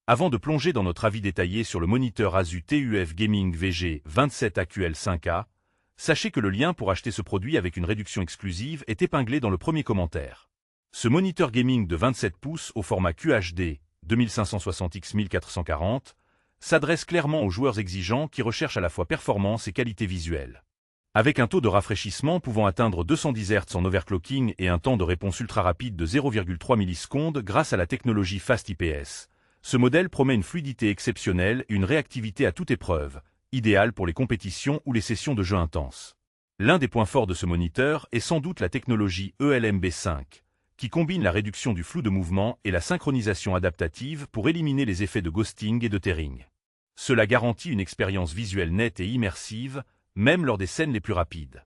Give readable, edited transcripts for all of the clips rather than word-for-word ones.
Avant de plonger dans notre avis détaillé sur le moniteur Asus TUF Gaming VG27 AQL 5A, sachez que le lien pour acheter ce produit avec une réduction exclusive est épinglé dans le premier commentaire. Ce moniteur gaming de 27 pouces au format QHD 2560x1440 s'adresse clairement aux joueurs exigeants qui recherchent à la fois performance et qualité visuelle. Avec un taux de rafraîchissement pouvant atteindre 210 Hz en overclocking et un temps de réponse ultra rapide de 0,3 millisecondes grâce à la technologie Fast IPS, ce modèle promet une fluidité exceptionnelle et une réactivité à toute épreuve, idéale pour les compétitions ou les sessions de jeu intenses. L'un des points forts de ce moniteur est sans doute la technologie ELMB5, qui combine la réduction du flou de mouvement et la synchronisation adaptative pour éliminer les effets de ghosting et de tearing. Cela garantit une expérience visuelle nette et immersive, même lors des scènes les plus rapides.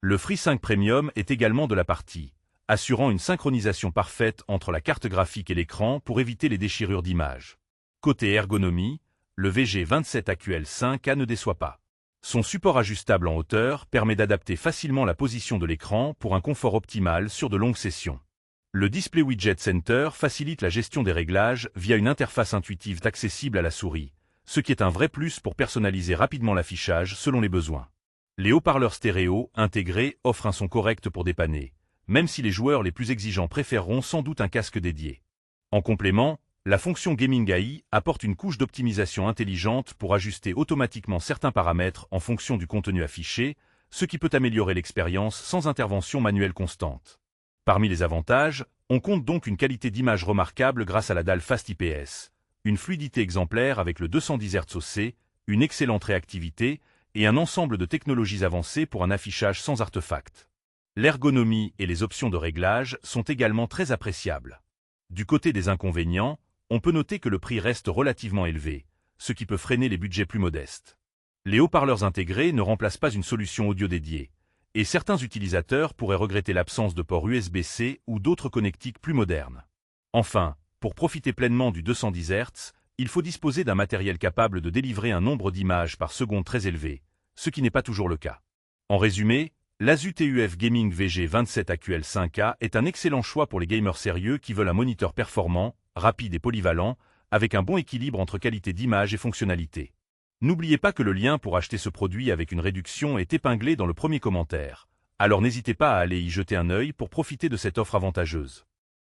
Le FreeSync Premium est également de la partie, assurant une synchronisation parfaite entre la carte graphique et l'écran pour éviter les déchirures d'image. Côté ergonomie, le VG27 AQL 5A ne déçoit pas. Son support ajustable en hauteur permet d'adapter facilement la position de l'écran pour un confort optimal sur de longues sessions. Le Display Widget Center facilite la gestion des réglages via une interface intuitive accessible à la souris, ce qui est un vrai plus pour personnaliser rapidement l'affichage selon les besoins. Les haut-parleurs stéréo intégrés offrent un son correct pour dépanner, même si les joueurs les plus exigeants préféreront sans doute un casque dédié. En complément, la fonction Gaming AI apporte une couche d'optimisation intelligente pour ajuster automatiquement certains paramètres en fonction du contenu affiché, ce qui peut améliorer l'expérience sans intervention manuelle constante. Parmi les avantages, on compte donc une qualité d'image remarquable grâce à la dalle Fast IPS, une fluidité exemplaire avec le 210 Hz OC, une excellente réactivité et un ensemble de technologies avancées pour un affichage sans artefacts. L'ergonomie et les options de réglage sont également très appréciables. Du côté des inconvénients, on peut noter que le prix reste relativement élevé, ce qui peut freiner les budgets plus modestes. Les haut-parleurs intégrés ne remplacent pas une solution audio dédiée, et certains utilisateurs pourraient regretter l'absence de port USB-C ou d'autres connectiques plus modernes. Enfin, pour profiter pleinement du 210 Hz, il faut disposer d'un matériel capable de délivrer un nombre d'images par seconde très élevé, ce qui n'est pas toujours le cas. En résumé, l'Asus TUF Gaming VG27 AQL 5A est un excellent choix pour les gamers sérieux qui veulent un moniteur performant, rapide et polyvalent, avec un bon équilibre entre qualité d'image et fonctionnalité. N'oubliez pas que le lien pour acheter ce produit avec une réduction est épinglé dans le premier commentaire, alors n'hésitez pas à aller y jeter un œil pour profiter de cette offre avantageuse.